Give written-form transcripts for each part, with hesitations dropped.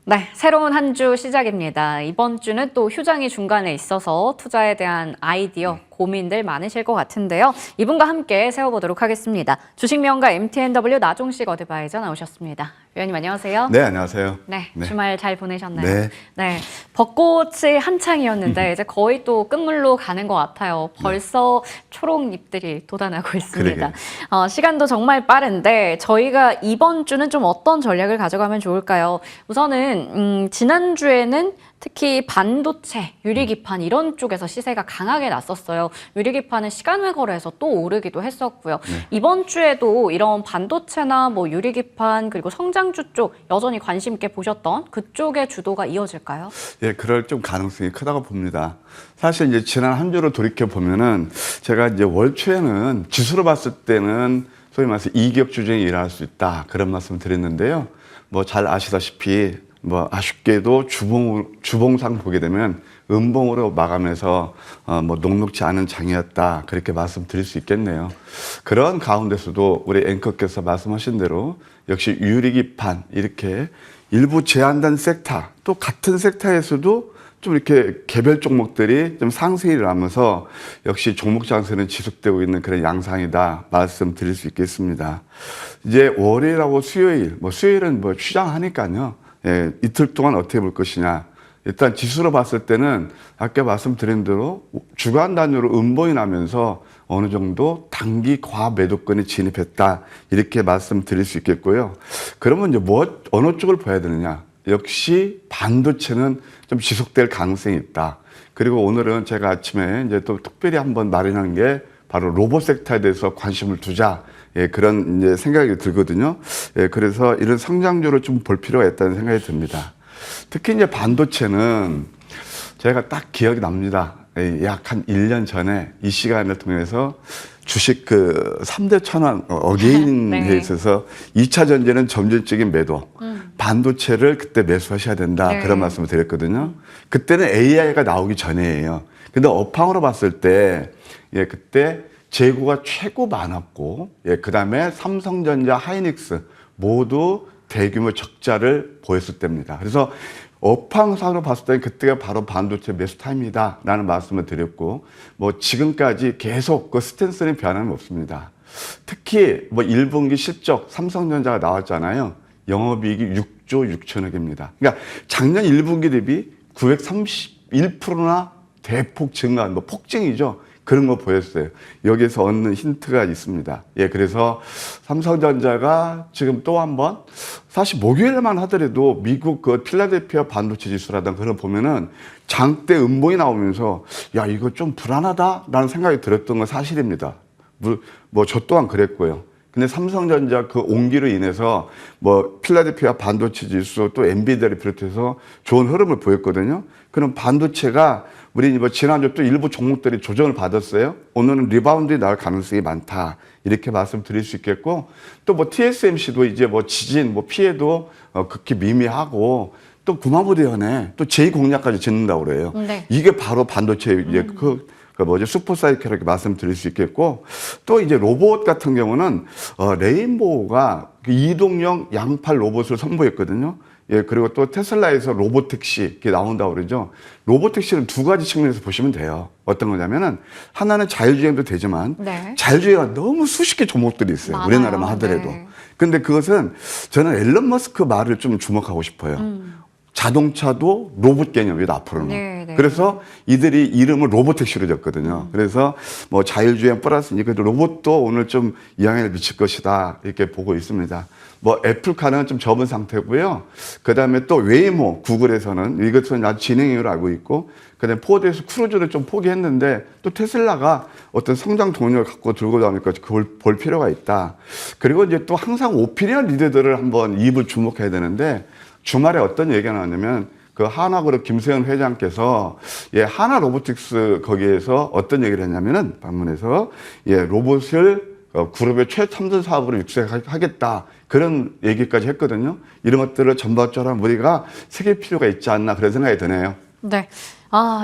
네, 새로운 한 주 시작입니다. 이번 주는 또 휴장이 중간에 있어서 투자에 대한 아이디어, 고민들 많으실 것 같은데요. 이분과 함께 세워보도록 하겠습니다. 주식명가 MTNW 나종식 어드바이저 나오셨습니다. 위원님 안녕하세요. 네, 안녕하세요. 네, 네. 주말 잘 보내셨나요? 네. 네, 벚꽃이 한창이었는데 이제 거의 또 끝물로 가는 것 같아요. 벌써 초록잎들이 돋아나고 있습니다. 시간도 정말 빠른데 저희가 이번 주는 좀 어떤 전략을 가져가면 좋을까요? 우선은 지난주에는 특히 반도체, 유리기판 이런 쪽에서 시세가 강하게 났었어요. 유리기판은 시간외 거래에서 또 오르기도 했었고요. 이번 주에도 이런 반도체나 뭐 유리기판 그리고 성장주 쪽 여전히 관심 있게 보셨던 그쪽의 주도가 이어질까요? 예, 그럴 좀 가능성이 크다고 봅니다. 사실 이제 지난 한 주로 돌이켜 보면은 제가 이제 월 초에는 지수로 봤을 때는 소위 말해서 이격 주중에 일어날 수 있다 그런 말씀 드렸는데요. 뭐 잘 아시다시피 뭐 아쉽게도 주봉상 보게 되면 음봉으로 마감해서 뭐 녹록지 않은 장이었다 그렇게 말씀드릴 수 있겠네요. 그런 가운데서도 우리 앵커께서 말씀하신 대로 역시 유리기판 이렇게 일부 제한된 섹터 또 같은 섹터에서도 좀 이렇게 개별 종목들이 좀 상승이 일어나면서 역시 종목 장세는 지속되고 있는 그런 양상이다 말씀드릴 수 있겠습니다. 이제 월요일하고 수요일, 뭐 수요일은 뭐 휴장하니까요. 예, 이틀 동안 어떻게 볼 것이냐. 일단 지수로 봤을 때는 아까 말씀드린 대로 주간 단위로 음봉이 나면서 어느 정도 단기 과매도권에 진입했다. 이렇게 말씀드릴 수 있겠고요. 그러면 이제 어느 쪽을 봐야 되느냐. 역시 반도체는 좀 지속될 가능성이 있다. 그리고 오늘은 제가 아침에 이제 또 특별히 한번 마련한 게 바로 로봇 섹터에 대해서 관심을 두자. 예, 그런 이제 생각이 들거든요. 예, 그래서 이런 성장주를 좀 볼 필요가 있다는 생각이 듭니다. 특히 이제 반도체는 제가 딱 기억이 납니다. 약 한 1년 전에 이 시간을 통해서 주식 그 3대 천왕 어게인에 네. 있어서 2차 전지는 점진적인 매도, 반도체를 그때 매수하셔야 된다. 네. 그런 말씀을 드렸거든요. 그때는 AI가 나오기 전이에요. 근데 업황으로 봤을 때, 예, 그때 재고가 최고 많았고, 예, 그 다음에 삼성전자, 하이닉스 모두 대규모 적자를 보였을 때입니다. 그래서 업황상으로 봤을 때는 그때가 바로 반도체 매수 타임이다 라는 말씀을 드렸고, 뭐 지금까지 계속 그 스탠스는 변함이 없습니다. 특히 뭐 1분기 실적 삼성전자가 나왔잖아요. 영업이익이 6조 6천억입니다. 그러니까 작년 1분기 대비 931%나 대폭 증가한 뭐 폭증이죠. 그런 거 보였어요. 여기에서 얻는 힌트가 있습니다. 예, 그래서 삼성전자가 지금 또 한 번, 사실 목요일만 하더라도 미국 그 필라델피아 반도체 지수라든가 그런 거 보면은 장대 음봉이 나오면서 야, 이거 좀 불안하다라는 생각이 들었던 건 사실입니다. 뭐 저 또한 그랬고요. 근데 삼성전자 그 온기로 인해서 뭐 필라델피아 반도체 지수 또 엔비디아를 비롯해서 좋은 흐름을 보였거든요. 그럼 반도체가 우리 뭐 지난주 또 일부 종목들이 조정을 받았어요. 오늘은 리바운드에 나올 가능성이 많다. 이렇게 말씀드릴 수 있겠고 또 뭐 TSMC도 이제 뭐 지진 뭐 피해도 극히 미미하고 또 구마모대연에 또 제2공약까지 짓는다고 그래요. 네. 이게 바로 반도체 이제 슈퍼사이클 이렇게 말씀드릴 수 있겠고 또 이제 로봇 같은 경우는 레인보우가 그 이동형 양팔 로봇을 선보였거든요. 예, 그리고 또 테슬라에서 로봇택시 이렇게 나온다고 그러죠. 로봇택시는 두 가지 측면에서 보시면 돼요. 어떤 거냐면은 하나는 자율주행도 되지만 네. 자율주행가 너무 수십 개 종목들이 있어요. 많아요. 우리나라만 하더라도. 네. 근데 그것은 저는 앨런 머스크 말을 좀 주목하고 싶어요. 자동차도 로봇 개념이다 앞으로는. 네, 네. 그래서 이들이 이름을 로봇택시로 졌거든요. 그래서 뭐 자율주행 플러스 이제 로봇도 오늘 좀 영향을 미칠 것이다 이렇게 보고 있습니다. 뭐 애플카는 좀 접은 상태고요. 그 다음에 또 웨이모 구글에서는 이것은 아주 진행형으로 알고 있고, 그다음에 포드에서 크루즈를 좀 포기했는데 또 테슬라가 어떤 성장 동력을 갖고 들고 나오니까 그걸 볼 필요가 있다. 그리고 이제 또 항상 오피니언 리더들을 한번 입을 주목해야 되는데. 주말에 어떤 얘기가 나왔냐면 그 하나그룹 김세현 회장께서 예, 하나 로보틱스 거기에서 어떤 얘기를 했냐면은 방문해서 예, 로봇을 그룹의 최첨단 사업으로 육성하겠다 그런 얘기까지 했거든요. 이런 것들을 전반적으로 우리가 새길 필요가 있지 않나 그런 생각이 드네요. 네.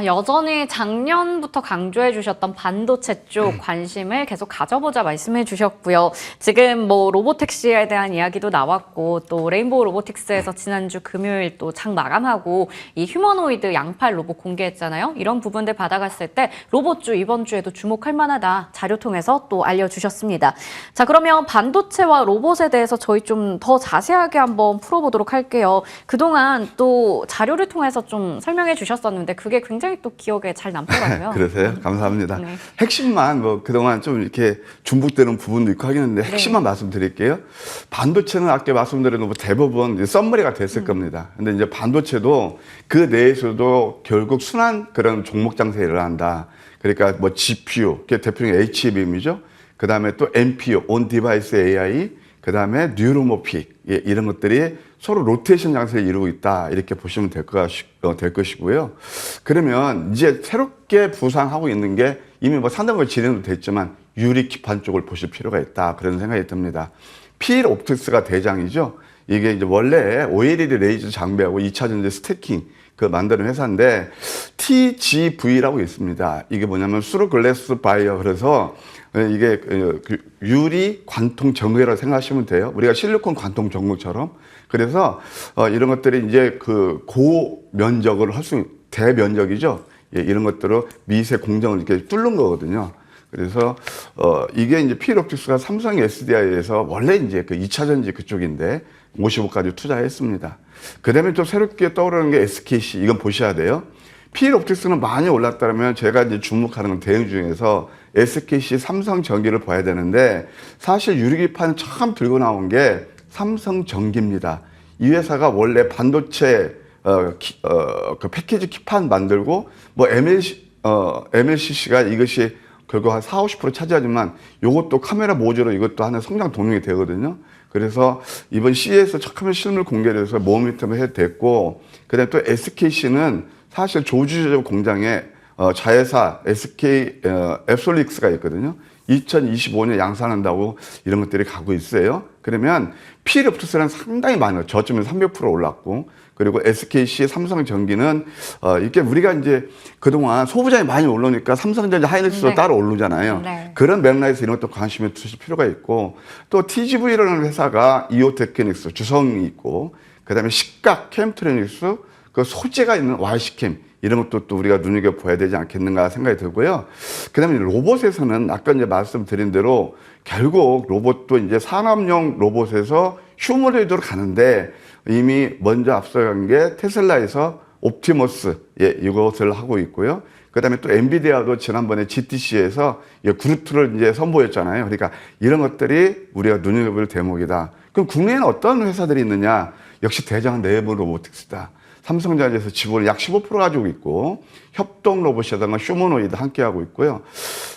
여전히 작년부터 강조해 주셨던 반도체 쪽 관심을 계속 가져보자 말씀해 주셨고요. 지금 뭐 로보택시에 대한 이야기도 나왔고 또 레인보우 로보틱스에서 지난주 금요일 또 장 마감하고 이 휴머노이드 양팔 로봇 공개했잖아요. 이런 부분들 받아갔을 때 로봇주 이번 주에도 주목할 만하다. 자료 통해서 또 알려주셨습니다. 자, 그러면 반도체와 로봇에 대해서 저희 좀 더 자세하게 한번 풀어보도록 할게요. 그동안 또 자료를 통해서 좀 설명해 주셨었는데 그게 굉장히 또 기억에 잘 남더라고요. 그러세요? 감사합니다. 네. 핵심만 뭐 그동안 좀 이렇게 중복되는 부분도 있고 하겠는데 핵심만 말씀드릴게요. 반도체는 아까 말씀드린 뭐 대부분 썸머리가 됐을 겁니다. 근데 이제 반도체도 그 내에서도 결국 순환 그런 종목 장세가 일어난다. 그러니까 뭐 GPU, 그게 대표적인 HBM이죠. 그 다음에 또 NPU, On Device AI, 그 다음에 뉴로모픽, 이런 것들이 서로 로테이션 장세를 이루고 있다. 이렇게 보시면 될 것이고요. 그러면 이제 새롭게 부상하고 있는 게 이미 뭐 상당히 진행도 됐지만 유리 기판 쪽을 보실 필요가 있다. 그런 생각이 듭니다. 필 옵틱스가 대장이죠. 이게 이제 원래 OLED 레이저 장비하고 2차 전지 스태킹 그 만드는 회사인데 TGV라고 있습니다. 이게 뭐냐면 수로 글래스 바이어 그래서 이게 유리 관통 정극이라고 생각하시면 돼요. 우리가 실리콘 관통 정극처럼. 그래서 이런 것들이 이제 그 고면적을 할 수 대면적이죠. 이런 것들을 미세 공정을 이렇게 뚫는 거거든요. 그래서 이게 이제 필옵틱스가 삼성 SDI에서 원래 이제 그 2차 전지 그쪽인데 50억까지 투자했습니다. 그 다음에 또 새롭게 떠오르는 게 SKC. 이건 보셔야 돼요. 필옵틱스는 많이 올랐다면 제가 이제 주목하는 건 대응 중에서 SKC 삼성전기를 봐야 되는데 사실 유리기판 처음 들고 나온 게 삼성전기입니다. 이 회사가 원래 반도체 그 패키지 기판 만들고 뭐 MLCC가 이것이 결국 한 40~50% 차지하지만 이것도 카메라 모듈로 이것도 하는 성장 동력이 되거든요. 그래서 이번 CES에서 처음에 실물 공개를 해서 모멘텀을 해도 됐고, 그 다음에 또 SKC는 사실 조주제조 공장에 자회사 SK 앱솔릭스가 있거든요. 2025년 양산한다고 이런 것들이 가고 있어요. 그러면 필옵틱스는 상당히 많아요. 저점은 300% 올랐고, 그리고 SKC 삼성전기는 이게 우리가 이제 그동안 소부장이 많이 오르니까 삼성전자 하이닉스도 네. 따로 오르잖아요. 네. 그런 맥락에서 이런 것도 관심을 두실 필요가 있고, 또 TGV라는 회사가 이오테크닉스 주성이 있고, 그다음에 식각 캠트로닉스 그 소재가 있는 YC캠 이런 것도 또 우리가 눈여겨봐야 되지 않겠는가 생각이 들고요. 그 다음에 로봇에서는 아까 이제 말씀드린 대로 결국 로봇도 이제 산업용 로봇에서 휴머노이드로 가는데 이미 먼저 앞서간 게 테슬라에서 옵티머스, 이것을 하고 있고요. 그 다음에 또 엔비디아도 지난번에 GTC에서 그루트를 이제 선보였잖아요. 그러니까 이런 것들이 우리가 눈여겨볼 대목이다. 그럼 국내에는 어떤 회사들이 있느냐? 역시 대장은 네이버 로보틱스다. 삼성전자에서 지분을 약 15% 가지고 있고 협동 로봇이라든가 휴머노이드 함께하고 있고요.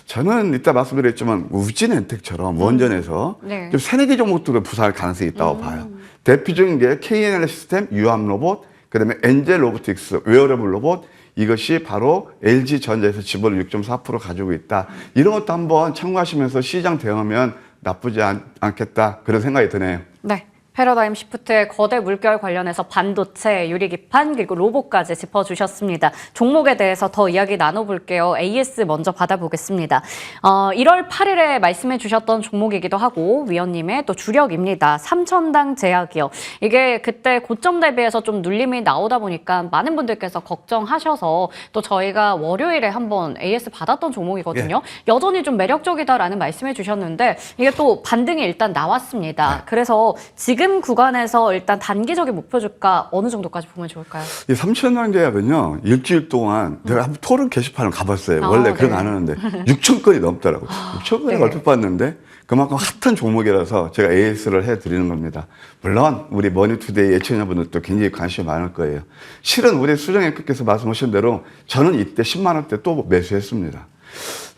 저는 이따 말씀드렸지만 우진엔텍처럼 원전에서 네. 좀 세네 개 종목들도 부상할 가능성이 있다고 봐요. 대표적인 게 KNL 시스템, 유암 로봇, 그다음에 엔젤 로보틱스, 웨어러블 로봇, 이것이 바로 LG전자에서 지분을 6.4% 가지고 있다. 이런 것도 한번 참고하시면서 시장 대응하면 나쁘지 않겠다. 그런 생각이 드네요. 네. 패러다임 시프트의 거대 물결 관련해서 반도체, 유리기판, 그리고 로봇까지 짚어주셨습니다. 종목에 대해서 더 이야기 나눠볼게요. AS 먼저 받아보겠습니다. 1월 8일에 말씀해 주셨던 종목이기도 하고 위원님의 또 주력입니다. 삼천당 제약이요. 이게 그때 고점 대비해서 좀 눌림이 나오다 보니까 많은 분들께서 걱정하셔서 또 저희가 월요일에 한번 AS 받았던 종목이거든요. 여전히 좀 매력적이다라는 말씀해 주셨는데 이게 또 반등이 일단 나왔습니다. 그래서 지금 구간에서 일단 단기적인 목표 주가 어느 정도까지 보면 좋을까요? 이 삼천당제약은요, 일주일 동안 내가 한번 토론 게시판을 가봤어요. 원래 네. 그런 거 안 하는데 6천 건이 넘더라고요. 6천 건이 네. 얼핏 봤는데 그만큼 핫한 종목이라서 제가 AS를 해드리는 겁니다. 물론 우리 머니투데이 애청자분들도 굉장히 관심이 많을 거예요. 실은 우리 수정앵커께서 말씀하신 대로 저는 이때 10만 원대 또 매수했습니다.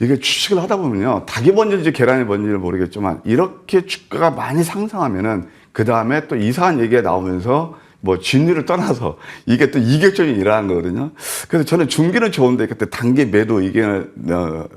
이게 주식을 하다 보면요, 닭이 번질지 계란이 번질지 모르겠지만 이렇게 주가가 많이 상승하면은 그 다음에 또 이상한 얘기가 나오면서 뭐 진리를 떠나서 이게 또 이격적인 일어나는 거거든요. 그래서 저는 중기는 좋은데 그때 단기 매도 의견을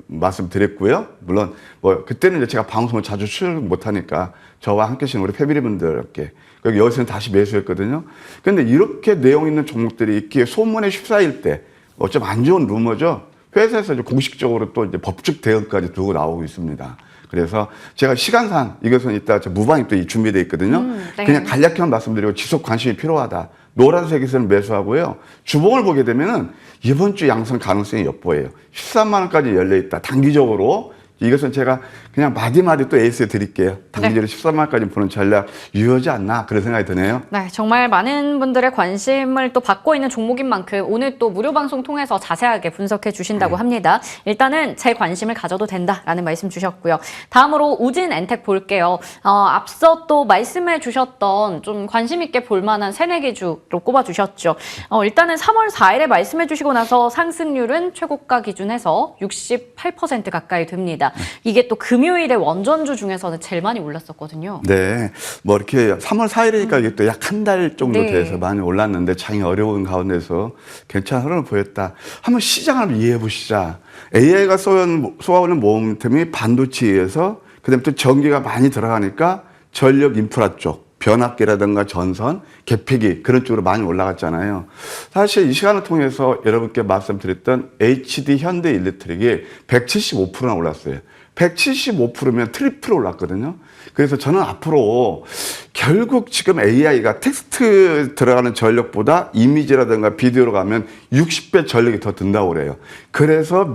말씀드렸고요. 물론 뭐 그때는 이제 제가 방송을 자주 출연 못하니까 저와 함께 하시는 우리 패밀리분들께 여기서는 다시 매수했거든요. 그런데 이렇게 내용 있는 종목들이 이렇게 소문에 휩싸일 때 좀 안 좋은 루머죠. 회사에서 이제 공식적으로 또 이제 법적 대응까지 두고 나오고 있습니다. 그래서 제가 시간상 이것은 이따 무방이 또 준비되어 있거든요. 네. 그냥 간략히만 말씀드리고 지속 관심이 필요하다. 노란색에서는 매수하고요. 주봉을 보게 되면은 이번 주 양성 가능성이 엿보여요. 13만 원까지 열려 있다. 단기적으로 이것은 제가 그냥 마디마디 또 에이스 드릴게요. 단기적으로 13만 원까지 보는 전략 유효하지 않나 그런 생각이 드네요. 네, 정말 많은 분들의 관심을 또 받고 있는 종목인 만큼 오늘 또 무료 방송 통해서 자세하게 분석해 주신다고 합니다. 일단은 제 관심을 가져도 된다라는 말씀 주셨고요. 다음으로 우진 엔텍 볼게요. 앞서 또 말씀해 주셨던 좀 관심 있게 볼 만한 새내기 주로 꼽아 주셨죠. 일단은 3월 4일에 말씀해 주시고 나서 상승률은 최고가 기준해서 68% 가까이 됩니다. 이게 또 금요일에 원전주 중에서는 제일 많이 올랐었거든요. 네. 뭐 이렇게 3월 4일이니까 이게 또 약 한 달 정도 네. 돼서 많이 올랐는데 장이 어려운 가운데서 괜찮은 흐름을 보였다. 한번 시장을 한번 이해해 보시자. AI가 쏘아오는 모멘텀이 반도체에서 그다음에 또 전기가 많이 들어가니까 전력 인프라 쪽 변압기라든가 전선, 계폐기 그런 쪽으로 많이 올라갔잖아요. 사실 이 시간을 통해서 여러분께 말씀드렸던 HD 현대 일렉트릭이 175%나 올랐어요. 175%면 트리플 올랐거든요. 그래서 저는 앞으로 결국 지금 AI가 텍스트 들어가는 전력보다 이미지라든가 비디오로 가면 60배 전력이 더 든다고 그래요. 그래서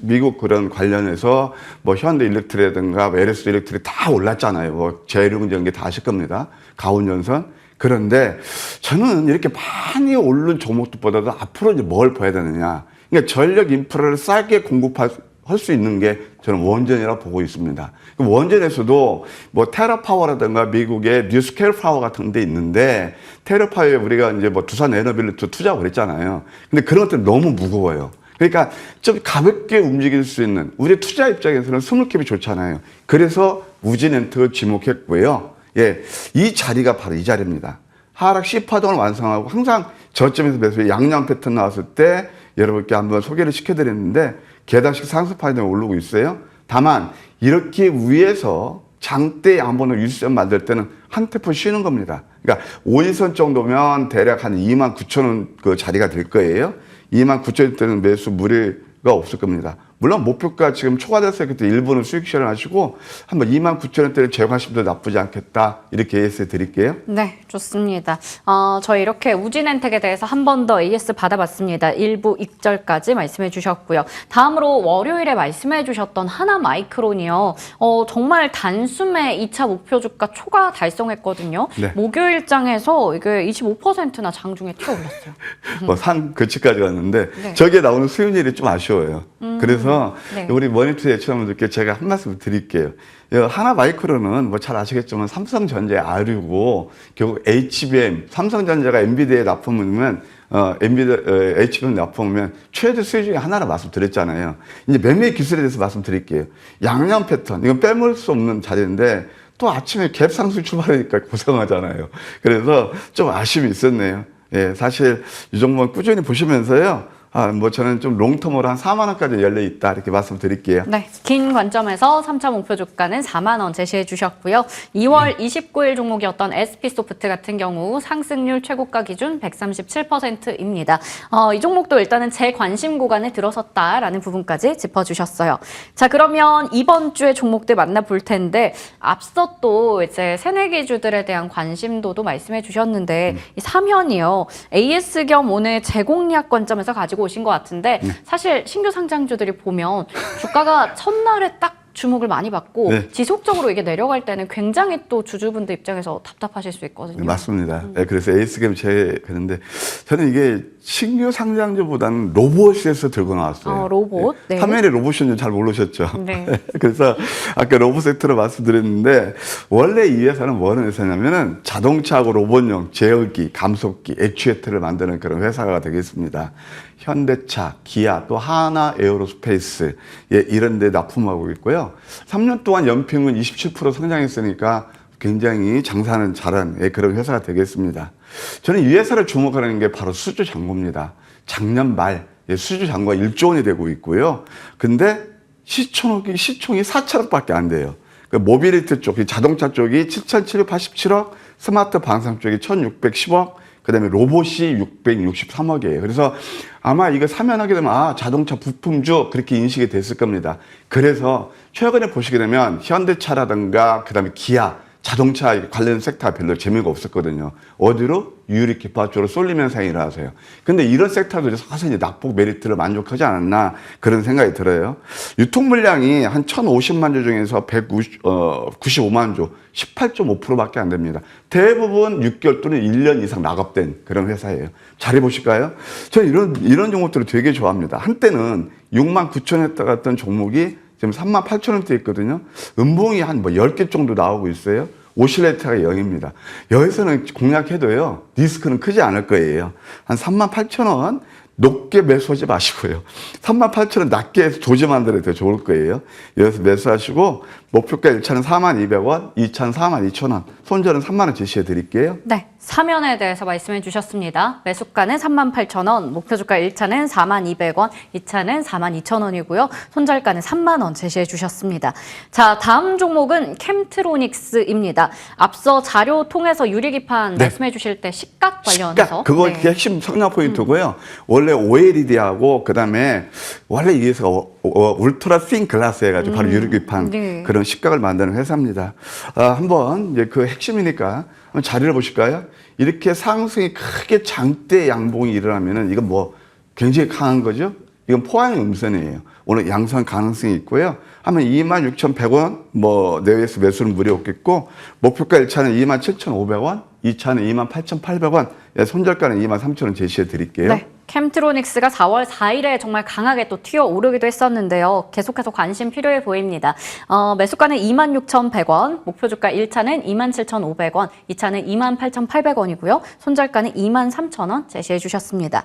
미국 그런 관련해서 뭐 현대 일렉트릭이라든가 LS 일렉트릭 다 올랐잖아요. 뭐 재룡전기 다 하실 겁니다. 가온전선. 그런데 저는 이렇게 많이 오른 종목들보다도 앞으로 이제 뭘 봐야 되느냐. 그러니까 전력 인프라를 싸게 공급할 수 있는 게 저는 원전이라고 보고 있습니다. 원전에서도 뭐 테라파워라든가 미국의 뉴스케일 파워 같은 데 있는데 테라파워에 우리가 이제 뭐 두산 에너빌리티 투자하고 그랬잖아요. 근데 그런 것들은 너무 무거워요. 그러니까 좀 가볍게 움직일 수 있는 우리 투자 입장에서는 스몰캡이 좋잖아요. 그래서 우진엔텍을 지목했고요. 예, 이 자리가 바로 이 자리입니다. 하락 C파동을 완성하고 항상 저점에서 매수의 양양 패턴 나왔을 때 여러분께 한번 소개를 시켜드렸는데 계단식 상승 파동이 오르고 있어요. 다만 이렇게 위에서 장대 양봉을 유지점 만들 때는 한 테포 쉬는 겁니다. 그러니까 5일선 정도면 대략 한 29,000원 그 자리가 될 거예요. 29,000원 때는 매수 무리가 없을 겁니다. 물론 목표가 지금 초과됐을 때 일부는 수익 실현하시고 한번 29,000원대를 제거하시면 나쁘지 않겠다. 이렇게 AS 드릴게요. 네, 좋습니다. 저희 이렇게 우진엔텍에 대해서 한 번 더 AS 받아봤습니다. 일부 익절까지 말씀해 주셨고요. 다음으로 월요일에 말씀해 주셨던 하나마이크론이요. 정말 단숨에 2차 목표 주가 초과 달성했거든요. 네. 목요일장에서 이게 25%나 장중에 튀어올랐어요. 뭐 상 근처까지 갔는데 네. 저기에 나오는 수익률이 좀 아쉬워요. 그래서 네. 우리 머니투 예치원분들께 제가 한 말씀 드릴게요. 하나마이크론은 뭐 잘 아시겠지만 삼성전자의 아류고 결국 HBM, 삼성전자가 엔비디아에 납품하면 HBM 납품하면 최대 수익 중에 하나를 말씀드렸잖아요. 이제 매매 기술에 대해서 말씀드릴게요. 양양 패턴, 이건 빼먹을 수 없는 자리인데 또 아침에 갭 상승 출발하니까 고생하잖아요. 그래서 좀 아쉬움이 있었네요. 예, 사실 이 종목은 꾸준히 보시면서요. 뭐 저는 좀 롱텀으로 한 4만 원까지 열려 있다 이렇게 말씀드릴게요. 네, 긴 관점에서 3차 목표 주가는 4만 원 제시해 주셨고요. 2월 29일 종목이었던 SP소프트 같은 경우 상승률 최고가 기준 137%입니다. 이 종목도 일단은 제 관심 구간에 들어섰다라는 부분까지 짚어주셨어요. 자, 그러면 이번 주에 종목들 만나볼 텐데 앞서 또 이제 새내기주들에 대한 관심도도 말씀해 주셨는데 이 3현이요. AS 겸 오늘 제공리학 관점에서 가지고 오신 것 같은데 사실 신규 상장주들이 보면 주가가 첫날에 딱 주목을 많이 받고 네. 지속적으로 이게 내려갈 때는 굉장히 또 주주분들 입장에서 답답하실 수 있거든요. 네, 맞습니다. 네, 그래서 에이스겜 그런데 저는 이게 신규 상장주보다는 로봇에서 들고 나왔어요. 로봇. 네. 화면에 로봇인 줄 잘 모르셨죠. 네. 그래서 아까 로봇 섹터로 말씀드렸는데 원래 이 회사는 뭐하는 회사냐면은 자동차하고 로봇용 제어기, 감속기, 액추에이터를 만드는 그런 회사가 되겠습니다. 현대차, 기아, 또 하나 에어로스페이스 이런 데 납품하고 있고요. 3년 동안 연평균 27% 성장했으니까 굉장히 장사는 잘한 그런 회사가 되겠습니다. 저는 이 회사를 주목하는 게 바로 수주 잔고입니다. 작년 말 수주 잔고가 1조 원이 되고 있고요. 근데 시총이 4천억밖에 안 돼요. 그 모빌리티 쪽, 자동차 쪽이 7,787억, 스마트 방산 쪽이 1,610억, 그다음에 로봇이 663억이에요. 그래서 아마 이거 사면 하게 되면 아, 자동차 부품주 그렇게 인식이 됐을 겁니다. 그래서 최근에 보시게 되면 현대차라든가 그다음에 기아 자동차 관련 섹터가 별로 재미가 없었거든요. 어디로? 유리 기파 쪽으로 쏠림 현상이 일어나서요. 근데 이런 섹터들이 사실 이제 낙폭 메리트를 만족하지 않았나 그런 생각이 들어요. 유통 물량이 한 1,050만 조 중에서 195만 조, 18.5%밖에 안 됩니다. 대부분 6개월 또는 1년 이상 낙업된 그런 회사예요. 자리 보실까요? 저는 이런 종목들을 되게 좋아합니다. 한때는 6만 9천 했다 갔던 종목이 지금 3만 8천 원대 있거든요. 음봉이 한 뭐 10개 정도 나오고 있어요. 오실레이터가 0입니다. 여기서는 공략해도요, 리스크는 크지 않을 거예요. 한 3만 8천 원 높게 매수하지 마시고요. 3만 8천 원 낮게 해서 조짐 들어도 더 좋을 거예요. 여기서 매수하시고, 목표가 1차는 4만 200원, 2차는 4만 2천 원, 손절은 3만 원 제시해 드릴게요. 네, 사면에 대해서 말씀해 주셨습니다. 매수가는 38,000원, 목표주가 1차는 42,200원, 2차는 42,000원이고요. 손절가는 3만 원 제시해 주셨습니다. 자, 다음 종목은 캠트로닉스입니다. 앞서 자료 통해서 유리기판 네. 말씀해 주실 때 시각 관련해서 그거 네. 핵심 성장 포인트고요. 원래 OLED하고 그다음에 원래 이 회사가 울트라 핀 글라스 해가지고 바로 유리기판 네. 그런 식각을 만드는 회사입니다. 한번 이제 그 핵심이니까 한번 자료를 보실까요? 이렇게 상승이 크게 장대 양봉이 일어나면은 이건 뭐 굉장히 강한 거죠. 이건 포항의 음선이에요. 오늘 양선 가능성이 있고요. 하면 26,100원 뭐 내외에서 매수는 무리 없겠고 목표가 1차는 27,500원, 2차는 28,800원, 손절가는 23,000원 제시해 드릴게요. 네. 캠트로닉스가 4월 4일에 정말 강하게 또 튀어 오르기도 했었는데요. 계속해서 관심 필요해 보입니다. 매수가는 26,100원, 목표주가 1차는 27,500원, 2차는 28,800원이고요. 손절가는 23,000원 제시해 주셨습니다.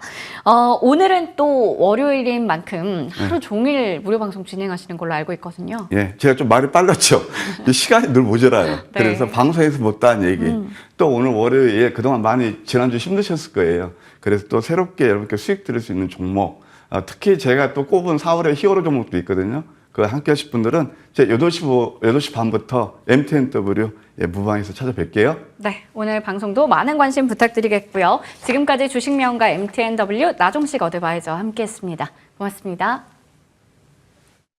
오늘은 또 월요일인 만큼 하루 종일 무료 방송 진행하시는 걸로 알고 있거든요. 예, 제가 좀 말이 빨랐죠. 시간이 늘 모자라요. 네. 그래서 방송에서 못다한 얘기. 또 오늘 월요일 그동안 많이 지난주 힘드셨을 거예요. 그래서 또 새롭게 여러분께 수익 드릴 수 있는 종목, 특히 제가 또 꼽은 4월에 히어로 종목도 있거든요. 그거 함께 하실 분들은 제 8시 반부터 MTNW 무방에서 찾아뵐게요. 네, 오늘 방송도 많은 관심 부탁드리겠고요. 지금까지 주식명가 MTNW 나종식 어드바이저와 함께했습니다. 고맙습니다.